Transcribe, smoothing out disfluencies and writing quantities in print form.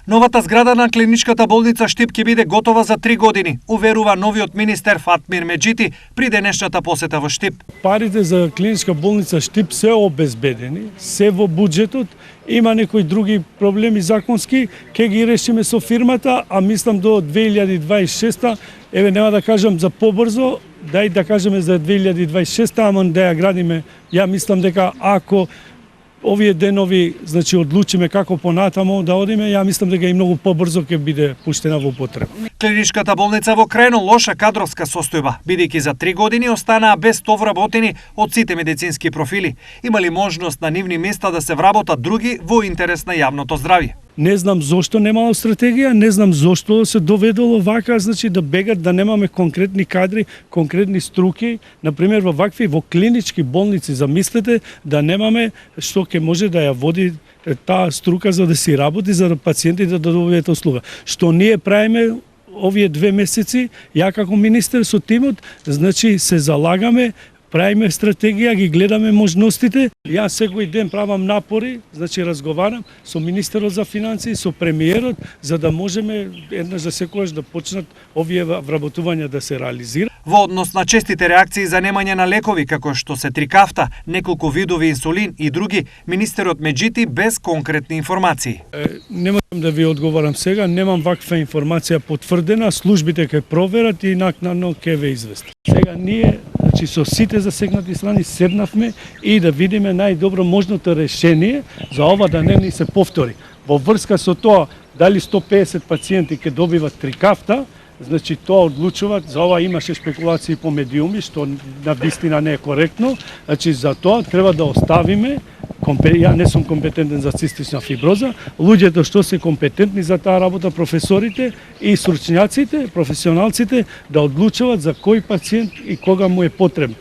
Новата зграда на клиничката болница Штип ќе биде готова за 3 години, уверува новиот министер Фатмир Меджити при денешната посета во Штип. Парите за клиничка болница Штип се обезбедени, се во буџетот, има некои други проблеми законски, ќе ги решиме со фирмата, а мислам до 2026, еве нема да кажам за побрзо, дај да кажеме за 2026, ама да ја градиме. Ја мислам дека ако овие денови, значи, одлучиме како понатамо да одиме, ја мислам дека и многу побрзо ќе биде пуштена во употреба. Клиничката болница во крајно лоша кадровска состојба, бидејќи за 3 години останаа без вработени од сите медицински профили. Имали можност на нивни места да се вработат други во интерес на јавното здравје. Не знам зошто немало стратегија, не знам зошто се доведоло вака, значи да бегат, да немаме конкретни кадри, конкретни струки, например во вакви во клинички болници, замислете да немаме што ќе може да ја води таа струка за да си работи, за да пациентите да добијат услуга. Што ние правиме овие 2 месеци, ја како министер со тимот, значи се залагаме, правиме стратегија, ги гледаме можностите. Јас секој ден правам напори, значи разговарам со министерот за финансии, со премиерот, за да можеме еднаш за секогаш да почнат овие вработувања да се реализира. Во однос на честите реакции за немање на лекови како што се трикафта, неколку видови инсулин и други, министерот Меджити без конкретни информации. Не можам да ви одговорам сега, немам ваква информација потврдена, службите ќе проверат и накнадно ќе ве известат. Сега ние, значи со сите засегнати страни седнавме и да видиме најдобро можното решение за ова да не ни се повтори. Во врска со тоа дали 150 пациенти ќе добиват трикафта, значи тоа одлучуваат, за ова имаше спекулации по медиуми, што на вистина не е коректно, значи за тоа треба да оставиме, ја не сум компетентен за цистична фиброза, луѓето што се компетентни за таа работа, професорите и стручњаците, професионалците, да одлучуваат за кој пациент и кога му е потребно.